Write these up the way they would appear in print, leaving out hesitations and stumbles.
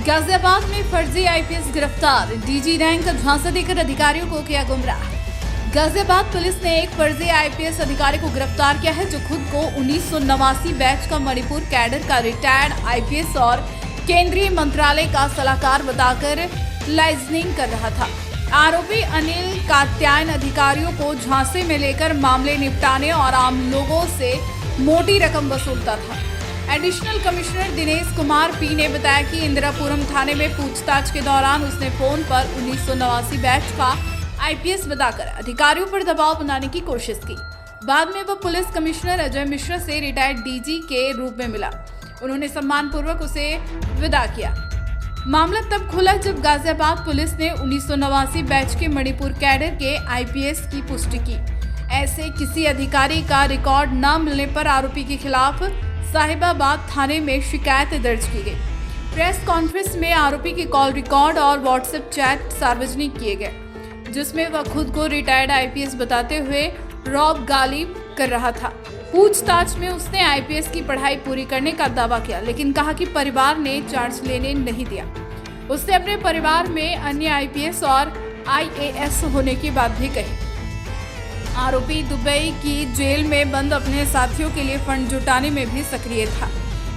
गाजियाबाद में फर्जी आईपीएस गिरफ्तार, डीजी रैंक झांसा देकर अधिकारियों को किया गुमराह। गाजियाबाद पुलिस ने एक फर्जी आईपीएस अधिकारी को गिरफ्तार किया है जो खुद को 1989 बैच का मणिपुर कैडर का रिटायर्ड आईपीएस और केंद्रीय मंत्रालय का सलाहकार बताकर लाइजनिंग कर रहा था। आरोपी अनिल कात्यायन अधिकारियों को झांसे में लेकर मामले निपटाने और आम लोगों से मोटी रकम वसूलता था। Additional commissioner Dinesh Kumar P ने बताया कि इंदिरापुरम थाने में पूछताछ के दौरान उसने फोन पर 1989 बैच का आईपीएस बताकर अधिकारियों पर दबाव बनाने की कोशिश की। बाद में वह पुलिस कमिश्नर अजय मिश्रा से रिटायर्ड डीजी के रूप में मिला। उन्होंने सम्मानपूर्वक उसे विदा किया। मामला तब खुला जब गाजियाबाद पुलिस ने 1989 बैच के मणिपुर कैडर के आईपीएस की पुष्टि की। ऐसे किसी अधिकारी का रिकॉर्ड न मिलने पर आरोपी के खिलाफ साहिबाबाद थाने में शिकायत दर्ज की गई। प्रेस कॉन्फ्रेंस में आरोपी के कॉल रिकॉर्ड और व्हाट्सएप चैट सार्वजनिक किए गए, जिसमें वह खुद को रिटायर्ड आईपीएस बताते हुए रौब गाली कर रहा था। पूछताछ में उसने आईपीएस की पढ़ाई पूरी करने का दावा किया, लेकिन कहा कि परिवार ने चार्ज लेने नहीं दिया। उसने अपने परिवार में अन्य आईपीएस और आईएएस होने की बात भी कही। आरोपी दुबई की जेल में बंद अपने साथियों के लिए फंड जुटाने में भी सक्रिय था।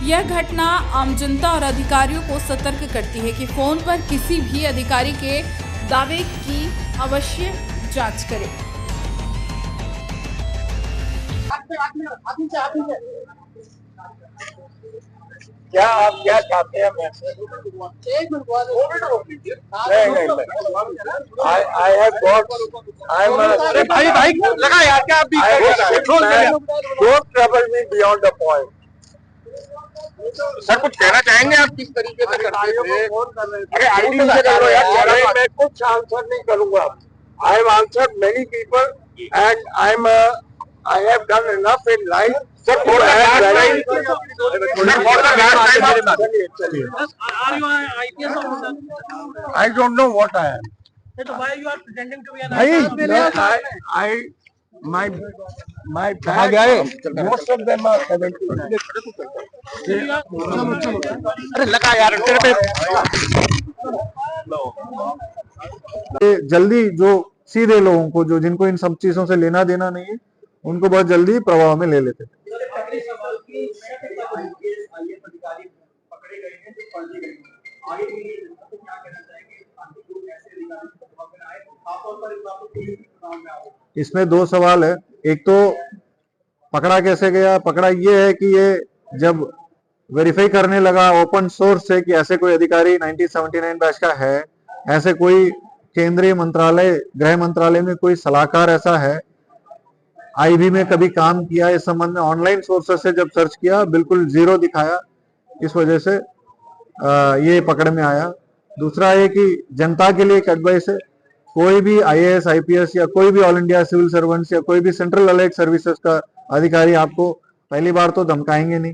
यह घटना आम जनता और अधिकारियों को सतर्क करती है कि फोन पर किसी भी अधिकारी के दावे की अवश्य जांच करें। क्या आप क्या चाहते हैं मैं भाई लगा यार क्या आप don't trouble me beyond the point. Sir कुछ कहना चाहेंगे आप किस तरीके से करते थे? अरे आईटी से कर लो यार। मैं कुछ आंसर नहीं करूंगा। I have answered many people and I have done enough in life. Sir, for the last time, are you an IPS officer? I don't know what I am. So why you are pretending to be an IPS? My bag, most of them are 79. अरे लगा यार तेरे पे जल्दी जो सीधे लोगों को जो जिनको इन सब चीजों से लेना देना नहीं है उनको बहुत जल्दी प्रभाव में ले लेते थे। इसमें दो सवाल है। एक तो पकड़ा कैसे गया? पकड़ा ये है कि ये जब वेरीफाई करने लगा ओपन सोर्स से कि ऐसे कोई अधिकारी 1979 बैच का है, ऐसे कोई केंद्रीय मंत्रालय गृह मंत्रालय में कोई सलाहकार ऐसा है, आईबी में कभी काम किया, इस संबंध में ऑनलाइन सोर्सेस से जब सर्च किया बिल्कुल जीरो दिखाया। इस वजह से ये पकड़ में आया। दूसरा ये कि जनता के लिए एक एडवाइस है, कोई भी आईएएस आईपीएस या कोई भी ऑल इंडिया सिविल सर्वेंट्स या कोई भी सेंट्रल अलर्ट सर्विसेज का अधिकारी आपको पहली बार तो धमकाएंगे नहीं,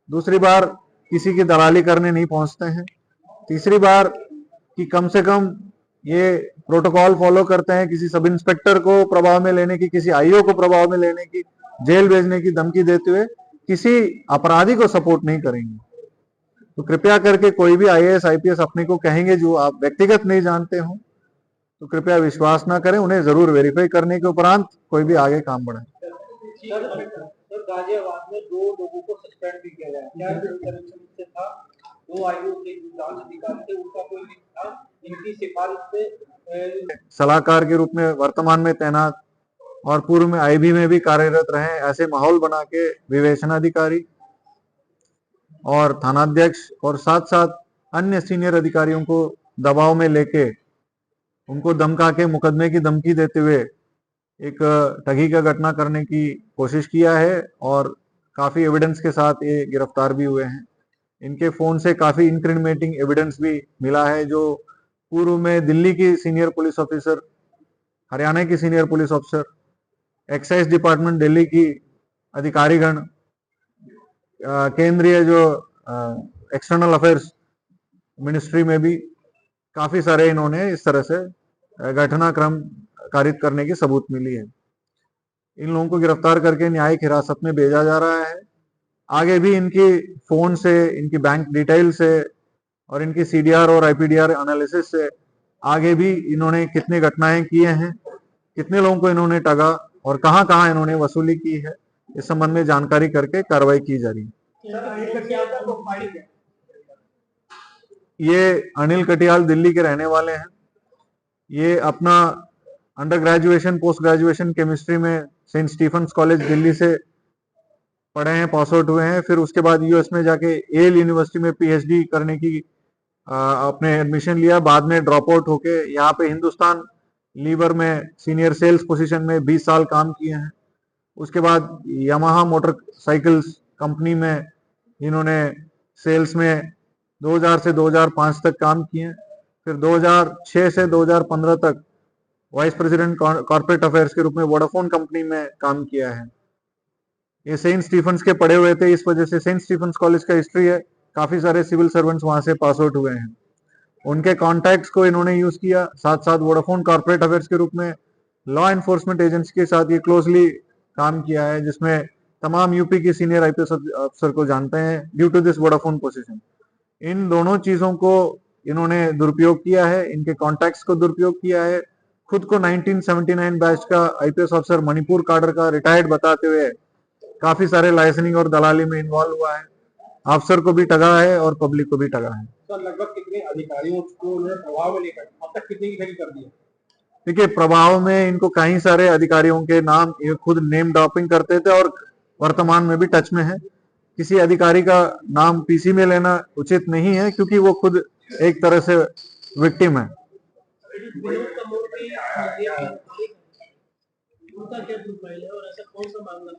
दूसरी बार किसी की दलाली करने नहीं पहुंचते हैं, तीसरी बार कि कम से कम ये प्रोटोकॉल फॉलो करते हैं, किसी सब इंस्पेक्टर को प्रभाव में लेने की, किसी आईओ को प्रभाव में लेने की, जेल भेजने की धमकी देते हुए किसी अपराधी को सपोर्ट नहीं करेंगे। तो कृपया करके कोई भी आईएएस आईपीएस अपने को कहेंगे जो आप व्यक्तिगत नहीं जानते हो तो कृपया विश्वास ना करें, उन्हें जरूर वेरीफाई करने के उपरांत कोई भी आगे काम बढ़ाए। गाजियाबाद में 2 लोगों को सस्पेंड भी किया गया। क्या 2 आईओ के जांच अधिकारी थे, उनका कोई लिंक था? इनकी सिफारिश से सलाहकार के रूप में वर्तमान में तैनात और पूर्व में आईबी में भी कार्यरत रहे, ऐसे माहौल बना के विवेचनाधिकारी और थानाध्यक्ष और साथ साथ अन्य सीनियर अधिकारियों को दबाव में लेके उनको धमका के मुकदमे की धमकी देते हुए एक ठगी का घटना करने की कोशिश किया है और काफी एविडेंस के साथ ये गिरफ्तार भी हुए हैं। इनके फोन से काफी इंक्रिमिनेटिंग एविडेंस भी मिला है जो पूर्व में दिल्ली की सीनियर पुलिस ऑफिसर, हरियाणा की senior police officer, excise department Delhi की अधिकारीगण, केंद्रीय जो एक्सटर्नल अफेयर्स मिनिस्ट्री में भी काफी सारे इन्होंने इस तरह से घटनाक्रम कारित करने की सबूत मिली है। इन लोगों को गिरफ्तार करके न्यायिक हिरासत में भेजा जा रहा है। आगे भी इनकी फोन से, इनकी बैंक डिटेल से और इनकी CDR और IPDR एनालिसिस से आगे भी इन्होंने कितने घटनाएं किए हैं, कितने लोगों को इन्होंने ठगा और कहां कहां इन्होंने वसूली की है, इस संबंध में जानकारी करके कार्रवाई की जा रही है। ये अनिल कटियाल दिल्ली के रहने वाले हैं। ये अपना under graduation post graduation chemistry में सेंट स्टीफेंस कॉलेज दिल्ली से पढ़े हैं, पास आउट हुए हैं। फिर उसके बाद US में जाके येल यूनिवर्सिटी में PhD करने की अपने एडमिशन लिया। बाद में ड्रॉप आउट होके यहाँ पे हिंदुस्तान लीवर में सीनियर सेल्स पोजीशन में 20 साल काम किए हैं। उसके बाद यामाहा मोटरसाइकिल्स कंपनी में इन्होंने सेल्स में 2000 से 2005 तक काम किए। फिर 2006 से 2015 तक वाइस प्रेसिडेंट कॉर्पोरेट अफेयर्स के रूप में वोडाफोन कंपनी में काम किया है। ये सेंट स्टीफेंस के पढ़े हुए थे, इस वजह से सेंट स्टीफेंस कॉलेज का हिस्ट्री है, काफी सारे सिविल सर्वेंट्स वहां से पास आउट हुए हैं। उनके कॉन्टैक्ट्स को इन्होंने यूज किया। साथ साथ वोडाफोन कॉर्पोरेट अफेयर्स के रूप में लॉ एनफोर्समेंट एजेंसी के साथ ये क्लोजली काम किया है, जिसमें तमाम यूपी के सीनियर IPS अफसर को जानते हैं due to this Vodafone position. इन दोनों चीजों को इन्होंने दुरुपयोग किया है, इनके कॉन्टैक्ट्स को दुरुपयोग किया है। खुद को 1979 बैच का IPS ऑफिसर मणिपुर काडर का रिटायर्ड बताते हुए काफी सारे लाइसेंसिंग और दलाली में इन्वॉल्व हुआ है। अफसर को भी ठगा है और पब्लिक को भी ठगा है। सर, लगभग कितने अधिकारियों को उन्होंने प्रभाव में लेकर अब तक कितने की ठगी कर दी है? देखिए, प्रभाव में इनको कई सारे अधिकारियों के नाम ये खुद नेम ड्रॉपिंग करते थे और वर्तमान में भी टच में है। किसी अधिकारी का नाम PC में लेना उचित नहीं है, क्योंकि वो खुद एक तरह से विक्टिम है।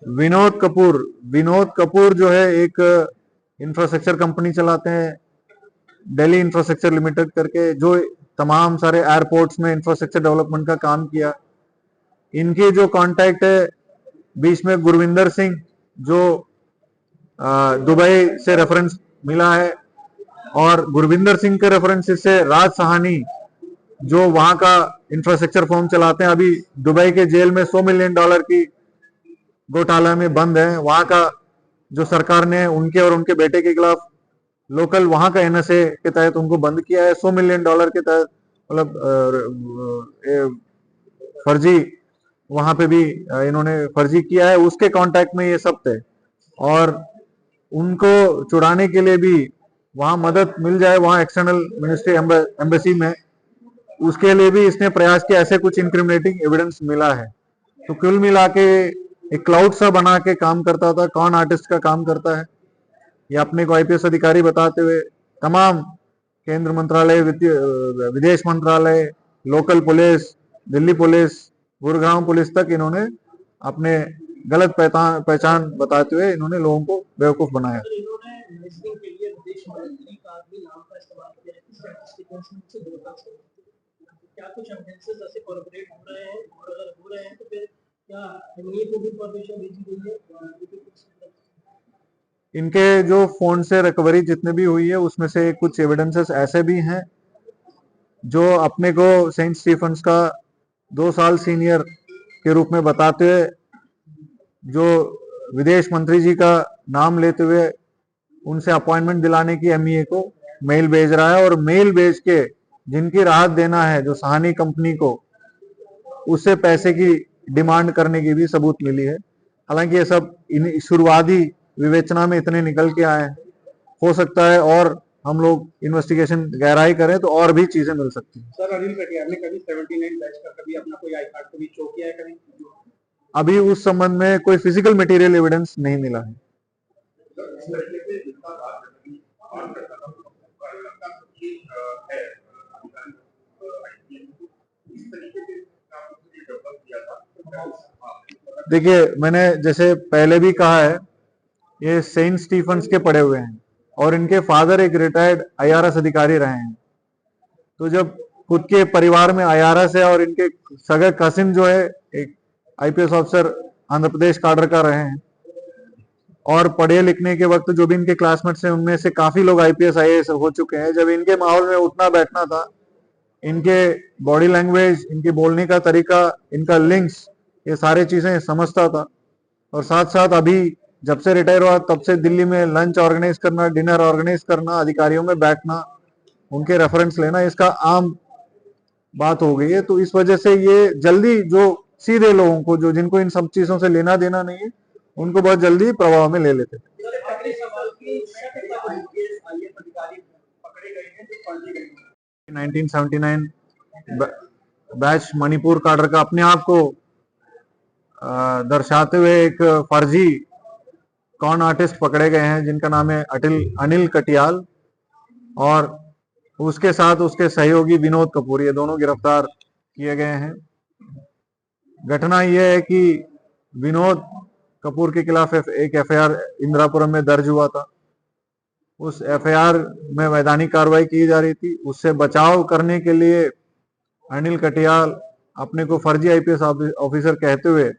विनोद कपूर जो है एक इंफ्रास्ट्रक्चर कंपनी चलाते हैं, दिल्ली इंफ्रास्ट्रक्चर लिमिटेड करके, जो तमाम सारे एयरपोर्ट्स में इंफ्रास्ट्रक्चर डेवलपमेंट का काम किया। इनके जो कांटेक्ट है बीच में गुरविंदर सिंह, जो दुबई से रेफरेंस मिला है, और गुरविंदर सिंह के रेफरेंस से राज सहानी जो वहां का इंफ्रास्ट्रक्चर फर्म चलाते हैं, अभी दुबई के जेल में $100 मिलियन की घोटाला में बंद है। वहां का जो सरकार ने उनके और उनके बेटे के खिलाफ लोकल वहां का NSA के तहत उनको बंद किया है। $100 मिलियन के तहत, मतलब फर्जी, वहां पे भी इन्होंने फर्जी किया है। उसके कांटेक्ट में ये सब थे और उनको छुड़ाने के लिए भी वहां मदद मिल जाए, वहां एक्सटर्नल मिनिस्ट्री एम्बेसी में, उसके लिए भी इसने प्रयास किया। ऐसे कुछ इंक्रिमिनेटिंग एविडेंस मिला है। तो कुल मिला के एक क्लाउड सा बना के काम करता था, कौन आर्टिस्ट का काम करता है, ये अपने को IPS अधिकारी बताते हुए तमाम केंद्र मंत्रालय, विदेश मंत्रालय, local police, Delhi police, Gurugram police तक इन्होंने अपने गलत पहचान बताते हुए इन्होंने लोगों को बेवकूफ बनाया। क्या कुछ एविडेंसेस ऐसे कोलैबोरेट हो रहे हैं, और अगर हो रहे हैं तो फिर क्या MNA को भी परमिशन भेजी गई है? इनके जो फोन से रिकवरी जितने भी हुई है, उसमें से कुछ एविडेंसेस ऐसे भी हैं जो अपने को सेंट स्टीफेंस का 2 साल सीनियर के रूप में बताते हुए, जो विदेश मंत्री जी का नाम लेते हुए उनसे अपॉइंटमेंट दिलाने की MEA को मेल भेज रहा है, और मेल भेज के जिनकी राहत देना है, जो सहानी कंपनी को, उससे पैसे की डिमांड करने की भी सबूत मिली है। हालांकि ये सब शुरुआती विवेचना में इतने निकल के आए हैं, हो सकता है और हम लोग इन्वेस्टिगेशन गहराई करें तो और भी चीजें मिल सकती हैं। सर, अनिल कटियार ने कभी 79 बैच का कभी अपना कोई आई कार्ड कभी शो किया है कभी? अभी उस संबंध में कोई फिजिकल मटेरियल एविडेंस नहीं मिला है। देखिए, मैंने जैसे पहले भी कहा है, ये सेंट स्टीफेंस के पढ़े हुए हैं और इनके फादर एक रिटायर्ड IRS अधिकारी रहे हैं। तो जब खुद के परिवार में IRS है और इनके सगे कसिन जो है एक IPS officer Andhra Pradesh cadre का रहे हैं, और पढ़े लिखने के वक्त जो भी इनके क्लासमेट्स हैं उनमें से काफी लोग IPS IAS हो चुके हैं। जब इनके माहौल में उठना बैठना था, इनके बॉडी लैंग्वेज, इनके बोलने का तरीका, इनका लिंक्स, ये सारी चीजें समझता था। और साथ साथ अभी जब से रिटायर हुआ तब से दिल्ली में लंच ऑर्गेनाइज करना, डिनर ऑर्गेनाइज करना, अधिकारियों में बैठना, उनके रेफरेंस लेना इसका आम बात हो गई है। तो इस वजह से ये जल्दी जो सीधे लोगों को जो जिनको इन सब चीजों से लेना देना नहीं है उनको बहुत जल्दी प्रभाव में ले लेते थे। सर, आखिरी सवाल की शत तक IAS अधिकारी पकड़े गए हैं जो फर्जी गए हैं। 1979 बैच मणिपुर काडर का अपने आप को दर्शाते हुए एक फर्जी कॉन आर्टिस्ट पकड़े गए हैं जिनका नाम है अनिल कटियाल, और उसके साथ उसके सहयोगी विनोद कपूर, ये दोनों गिरफ्तार किए गए हैं। घटना यह है कि विनोद कपूर के खिलाफ एक FIR इंदिरापुरम में दर्ज हुआ था। उस FIR में वैधानिक कार्रवाई की जा रही थी। उससे बचाव करने के लिए अनिल कटियाल अपने को फर्जी IPS ऑफिसर कहते हुए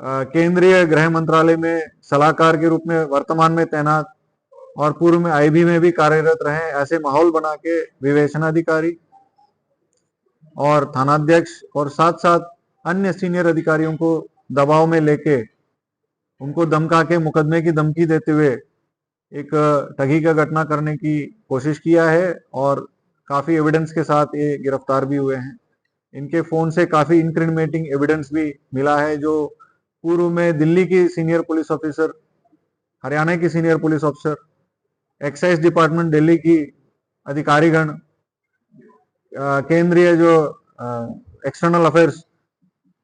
केंद्रीय गृह मंत्रालय में सलाहकार के रूप में वर्तमान में तैनात और पूर्व में IB में भी कार्यरत रहे, ऐसे माहौल बना के विवेचनाधिकारी और थानाध्यक्ष और साथ साथ अन्य सीनियर अधिकारियों को दबाव में लेके उनको धमका के मुकदमे की धमकी देते हुए एक ठगी का घटना करने की कोशिश किया है, और काफी एविडेंस के साथ ये गिरफ्तार भी हुए हैं। इनके फोन से काफी इंक्रिमिनेटिंग एविडेंस भी मिला है, जो पूर्व में दिल्ली की सीनियर पुलिस ऑफिसर, हरियाणा की senior police officer, excise department Delhi की अधिकारीगण, केंद्रीय जो एक्सटर्नल अफेयर्स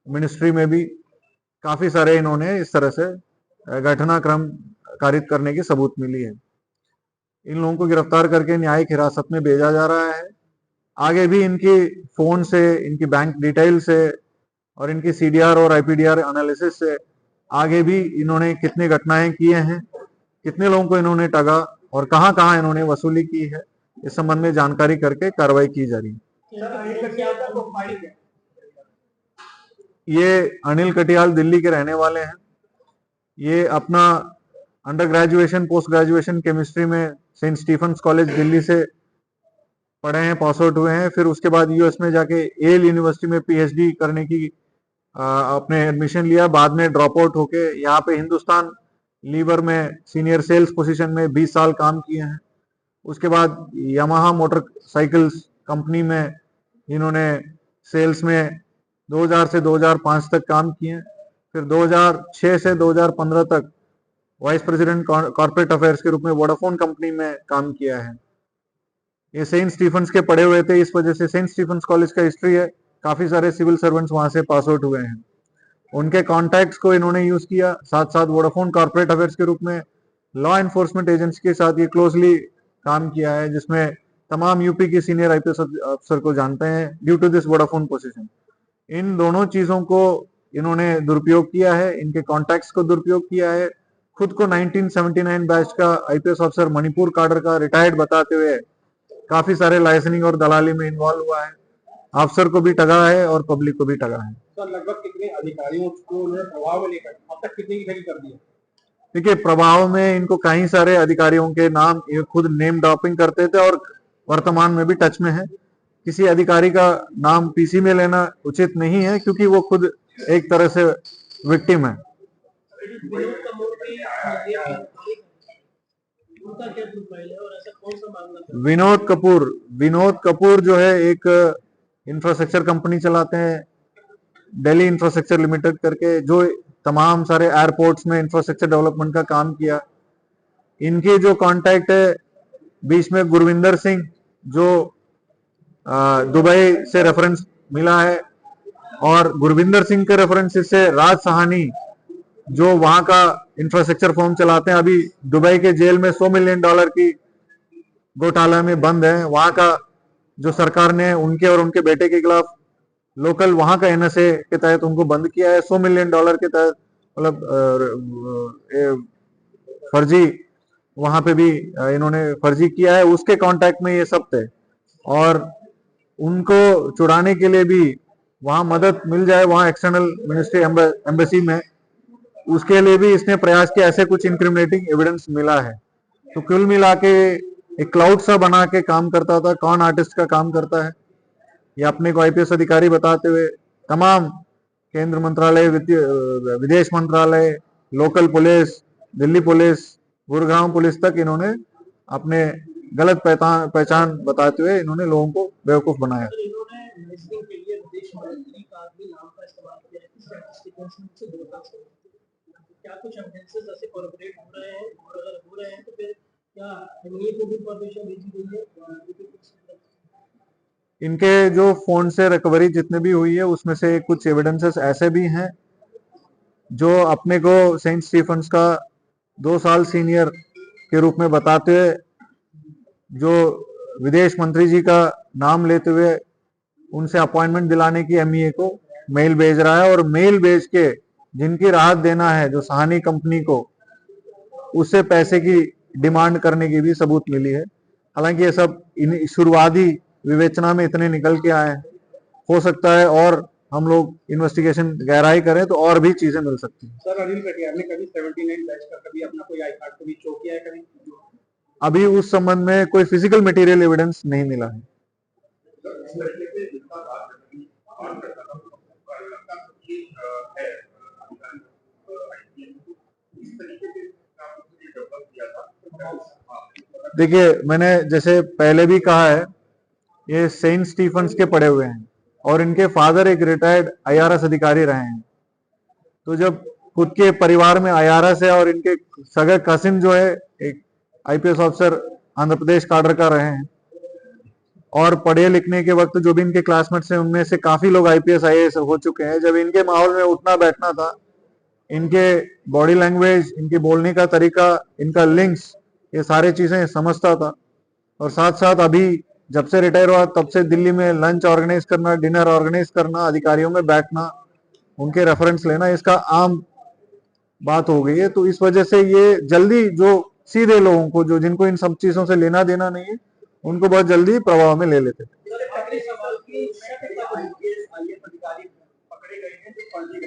मिनिस्ट्री में भी काफी सारे इन्होंने इस तरह से घटनाक्रम कारित करने की सबूत मिली है। इन लोगों को गिरफ्तार करके न्यायिक हिरासत में भेजा जा रहा है। आगे भी इनकी फोन से, इनकी बैंक डिटेल से और इनकी CDR और IPDR एनालिसिस से आगे भी इन्होंने कितने घटनाएं किए हैं, कितने लोगों को इन्होंने ठगा और कहां कहां इन्होंने वसूली की है, इस संबंध में जानकारी करके कार्रवाई की जा रही है। ये अनिल कटियाल दिल्ली के रहने वाले हैं। ये अपना under graduation, post graduation chemistry में सेंट स्टीफेंस कॉलेज दिल्ली से पढ़े हैं, पास आउट हुए हैं। फिर उसके बाद US में जाके येल यूनिवर्सिटी में PhD करने की अपने एडमिशन लिया। बाद में ड्रॉप आउट होके यहाँ पे हिंदुस्तान लीवर में सीनियर सेल्स पोजीशन में 20 साल काम किए हैं। उसके बाद यामाहा मोटरसाइकिल्स कंपनी में इन्होंने सेल्स में 2000 से 2005 तक काम किए। फिर 2006 से 2015 तक वाइस प्रेसिडेंट कॉर्पोरेट अफेयर्स के रूप में वोडाफोन कंपनी में काम किया है। ये सेंट स्टीफेंस के पढ़े हुए थे, इस वजह से सेंट स्टीफेंस कॉलेज का हिस्ट्री है, काफी सारे सिविल सर्वेंट्स वहां से पास आउट हुए हैं। उनके कॉन्टैक्ट्स को इन्होंने यूज किया। साथ साथ वोडाफोन कॉर्पोरेट अफेयर्स के रूप में लॉ एनफोर्समेंट एजेंसी के साथ ये क्लोजली काम किया है, जिसमें तमाम यूपी की सीनियर IPS अफसर को जानते हैं due to this Vodafone position. इन दोनों चीजों को इन्होंने दुरुपयोग किया है, इनके कॉन्टैक्ट्स को दुरुपयोग किया है। खुद को 1979 बैच का IPS ऑफिसर मणिपुर काडर का रिटायर्ड बताते हुए काफी सारे लाइसेंसिंग और दलाली में इन्वॉल्व हुआ है। अफसर को भी ठगा है और पब्लिक को भी ठगा है। सर, लगभग कितने अधिकारियों को उन्होंने प्रभाव में लेकर अब तक कितने की ठगी कर दी है? देखिए, प्रभाव में इनको कई सारे अधिकारियों के नाम ये खुद नेम ड्रॉपिंग करते थे और वर्तमान में भी टच में है। किसी अधिकारी का नाम PC में लेना उचित नहीं है, क्योंकि वो खुद एक तरह से विक्टिम है। विनोद कपूर जो है एक इंफ्रास्ट्रक्चर कंपनी चलाते हैं, दिल्ली इंफ्रास्ट्रक्चर लिमिटेड करके, जो तमाम सारे एयरपोर्ट्स में इंफ्रास्ट्रक्चर डेवलपमेंट का काम किया। इनके जो कांटेक्ट है बीच में गुरविंदर सिंह, जो दुबई से रेफरेंस मिला है, और गुरविंदर सिंह के रेफरेंस से राज सहानी जो वहां का इंफ्रास्ट्रक्चर फर्म चलाते हैं, अभी दुबई के जेल में $100 मिलियन की घोटाला में बंद है। वहां का जो सरकार ने उनके और उनके बेटे के खिलाफ लोकल वहां का NSA के तहत उनको बंद किया है। $100 मिलियन के तहत, मतलब फर्जी, वहां पे भी इन्होंने फर्जी किया है। उसके कांटेक्ट में ये सब थे, और उनको छुड़ाने के लिए भी वहां मदद मिल जाए, वहां एक्सटर्नल मिनिस्ट्री एम्बेसी में, उसके लिए भी इसने प्रयास किया। ऐसे कुछ इंक्रिमिनेटिंग एविडेंस मिला है। तो कुल मिला के एक क्लाउड सा बना के काम करता था, कॉन आर्टिस्ट का काम करता है। ये अपने को IPS अधिकारी बताते हुए तमाम केंद्र मंत्रालय, विदेश मंत्रालय, local police, Delhi police, Gurgaon police तक इन्होंने अपने गलत पहचान बताते हुए इन्होंने लोगों को बेवकूफ बनाया। सर, इन्होंने मैसेजिंग के लिए विदेश मंत्री का भी नाम का इस्तेमाल किया है कि स्टैटिस्टिशियंस से दूर तक से। क्या कुछ एविडेंसेस ऐसे कॉर्पोरेट हो रहे हैं, और अगर हो रहे हैं तो फिर क्या एमएनए को भी परमिशन भेजी गई है? इनके जो फोन से रिकवरी जितने भी हुई है उसमें से कुछ एविडेंसेस ऐसे भी हैं जो अपने को सेंट स्टीफन्स का 2 साल सीनियर के रूप में बताते हुए जो विदेश मंत्री जी का नाम लेते हुए उनसे अपॉइंटमेंट दिलाने की एमईए को मेल भेज रहा है, और मेल भेज के जिनकी राहत देना है जो सहानी कंपनी को, उससे पैसे की डिमांड करने की भी सबूत मिली है। हालांकि ये सब शुरुआती विवेचना में इतने निकल के आए हैं, हो सकता है और हम लोग इन्वेस्टिगेशन गहराई करें तो और भी चीजें मिल सकती हैं। सर, अनिल कटियार ने कभी 79 बैच का कभी अपना कोई आई कार्ड कभी शो किया है कभी? अभी उस संबंध में कोई फिजिकल मटेरियल एविडेंस नहीं मिला है। देखिए, मैंने जैसे पहले भी कहा है, ये सेंट स्टीफन्स के पढ़े हुए हैं और इनके फादर एक रिटायर्ड आईआरएस अधिकारी रहे हैं। तो जब खुद के परिवार में आईआरएस है और इनके सगे कसिन जो है एक IPS officer Andhra Pradesh cadre का रहे हैं, और पढ़े लिखने के वक्त जो भी इनके क्लासमेट्स हैं उनमें से काफी लोग आईपीएस आईएएस हो चुके हैं। जब इनके माहौल में उठना बैठना था, इनके बॉडी लैंग्वेज, इनके बोलने का तरीका, इनका लिंक्स, ये सारी चीजें समझता था। और साथ साथ अभी जब से रिटायर हुआ तब से दिल्ली में लंच ऑर्गेनाइज करना, डिनर ऑर्गेनाइज करना, अधिकारियों में बैठना, उनके रेफरेंस लेना, इसका आम बात हो गई है। तो इस वजह से ये जल्दी जो सीधे लोगों को, जो जिनको इन सब चीजों से लेना देना नहीं है, उनको बहुत जल्दी प्रभाव में ले लेते थे। सर, एक आखिरी सवाल की आईएएस अधिकारी पकड़े गए हैं जो फर्जी